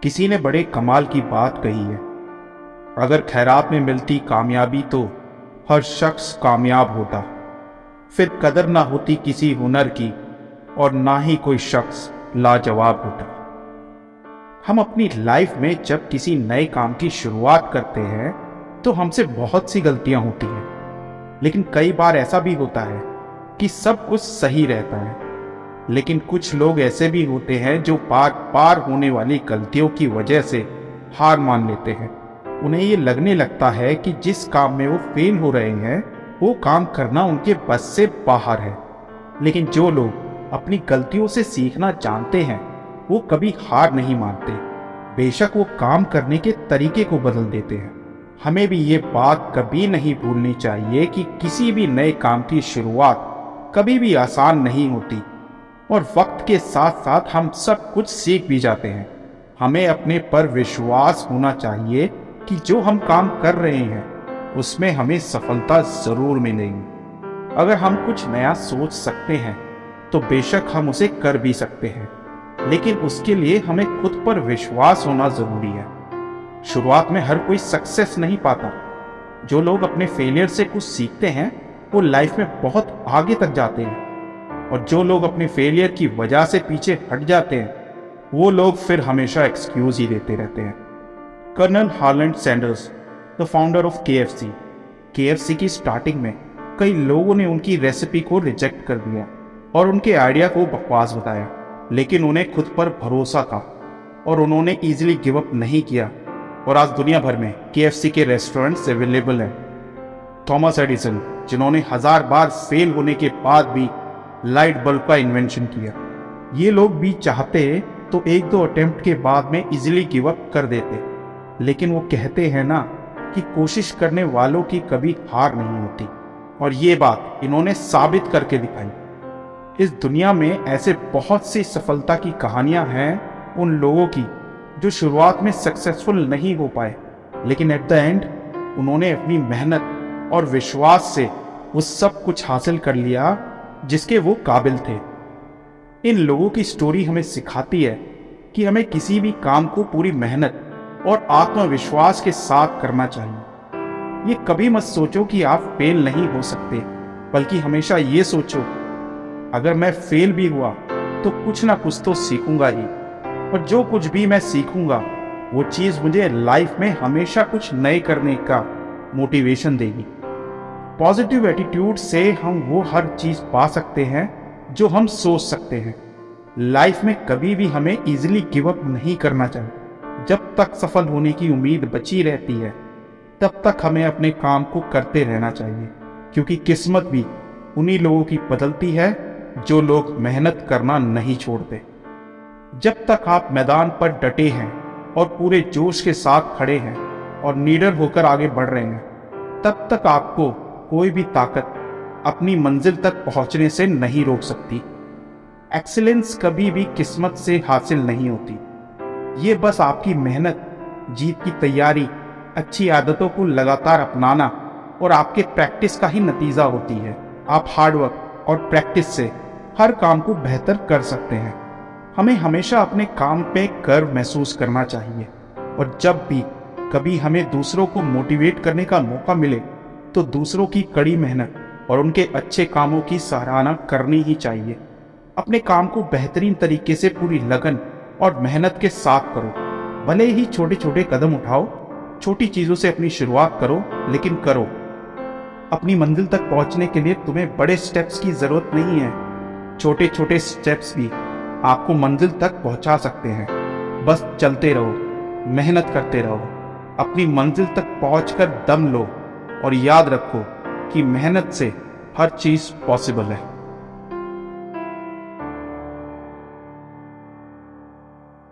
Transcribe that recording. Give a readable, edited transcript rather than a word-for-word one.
किसी ने बड़े कमाल की बात कही है, अगर खैरात में मिलती कामयाबी तो हर शख्स कामयाब होता, फिर कदर ना होती किसी हुनर की और ना ही कोई शख्स लाजवाब होता। हम अपनी लाइफ में जब किसी नए काम की शुरुआत करते हैं तो हमसे बहुत सी गलतियां होती हैं, लेकिन कई बार ऐसा भी होता है कि सब कुछ सही रहता है। लेकिन कुछ लोग ऐसे भी होते हैं जो बार बार होने वाली गलतियों की वजह से हार मान लेते हैं। उन्हें ये लगने लगता है कि जिस काम में वो फेल हो रहे हैं वो काम करना उनके बस से बाहर है। लेकिन जो लोग अपनी गलतियों से सीखना जानते हैं वो कभी हार नहीं मानते, बेशक वो काम करने के तरीके को बदल देते हैं। हमें भी ये बात कभी नहीं भूलनी चाहिए कि किसी भी नए काम की शुरुआत कभी भी आसान नहीं होती और वक्त के साथ साथ हम सब कुछ सीख भी जाते हैं। हमें अपने पर विश्वास होना चाहिए कि जो हम काम कर रहे हैं उसमें हमें सफलता जरूर मिलेगी। अगर हम कुछ नया सोच सकते हैं तो बेशक हम उसे कर भी सकते हैं, लेकिन उसके लिए हमें खुद पर विश्वास होना जरूरी है। शुरुआत में हर कोई सक्सेस नहीं पाता। जो लोग अपने फेलियर से कुछ सीखते हैं वो लाइफ में बहुत आगे तक जाते हैं, और जो लोग अपने फेलियर की वजह से पीछे हट जाते हैं वो लोग फिर हमेशा एक्सक्यूज ही देते रहते हैं। Colonel Harland Sanders, the founder of KFC की स्टार्टिंग में कई लोगों ने उनकी रेसिपी को रिजेक्ट कर दिया और उनके आइडिया को बकवास बताया, लेकिन उन्हें खुद पर भरोसा था और उन्होंने इजीली गिव अप नहीं किया, और आज दुनिया भर में केएफसी के रेस्टोरेंट्स अवेलेबल हैं। थॉमस एडिसन, जिन्होंने 1000 बार फेल होने के बाद भी लाइट बल्ब का इन्वेंशन किया, ये लोग भी चाहते तो 1-2 अटेम्प्ट के बाद में इजीली गिव अप कर देते, लेकिन वो कहते हैं ना कि कोशिश करने वालों की कभी हार नहीं होती, और ये बात इन्होंने साबित करके दिखाई। इस दुनिया में ऐसे बहुत सी सफलता की कहानियां हैं उन लोगों की जो शुरुआत में सक्सेसफुल नहीं हो पाए, लेकिन एट द एंड उन्होंने अपनी मेहनत और विश्वास से वो सब कुछ हासिल कर लिया जिसके वो काबिल थे। इन लोगों की स्टोरी हमें सिखाती है कि हमें किसी भी काम को पूरी मेहनत और आत्मविश्वास के साथ करना चाहिए। ये कभी मत सोचो कि आप फेल नहीं हो सकते, बल्कि हमेशा ये सोचो अगर मैं फेल भी हुआ तो कुछ ना कुछ तो सीखूंगा ही, और जो कुछ भी मैं सीखूंगा वो चीज़ मुझे लाइफ में हमेशा कुछ नए करने का मोटिवेशन देगी। पॉजिटिव एटीट्यूड से हम वो हर चीज़ पा सकते हैं जो हम सोच सकते हैं। लाइफ में कभी भी हमें इजीली गिव अप नहीं करना चाहिए। जब तक सफल होने की उम्मीद बची रहती है तब तक हमें अपने काम को करते रहना चाहिए, क्योंकि किस्मत भी उन्हीं लोगों की बदलती है जो लोग मेहनत करना नहीं छोड़ते। जब तक आप मैदान पर डटे हैं और पूरे जोश के साथ खड़े हैं और निडर होकर आगे बढ़ रहे हैं, तब तक आपको कोई भी ताकत अपनी मंजिल तक पहुंचने से नहीं रोक सकती। एक्सीलेंस कभी भी किस्मत से हासिल नहीं होती, ये बस आपकी मेहनत, जीत की तैयारी, अच्छी आदतों को लगातार अपनाना और आपके प्रैक्टिस का ही नतीजा होती है। आप हार्डवर्क और प्रैक्टिस से हर काम को बेहतर कर सकते हैं। हमें हमेशा अपने काम पे गर्व महसूस करना चाहिए, और जब भी कभी हमें दूसरों को मोटिवेट करने का मौका मिले तो दूसरों की कड़ी मेहनत और उनके अच्छे कामों की सराहना करनी ही चाहिए। अपने काम को बेहतरीन तरीके से पूरी लगन और मेहनत के साथ करो। भले ही छोटे छोटे कदम उठाओ, छोटी चीज़ों से अपनी शुरुआत करो, लेकिन करो। अपनी मंजिल तक पहुंचने के लिए तुम्हें बड़े स्टेप्स की ज़रूरत नहीं है, छोटे छोटे स्टेप्स भी आपको मंजिल तक पहुंचा सकते हैं। बस चलते रहो, मेहनत करते रहो, अपनी मंजिल तक पहुंचकर दम लो, और याद रखो कि मेहनत से हर चीज़ पॉसिबल है।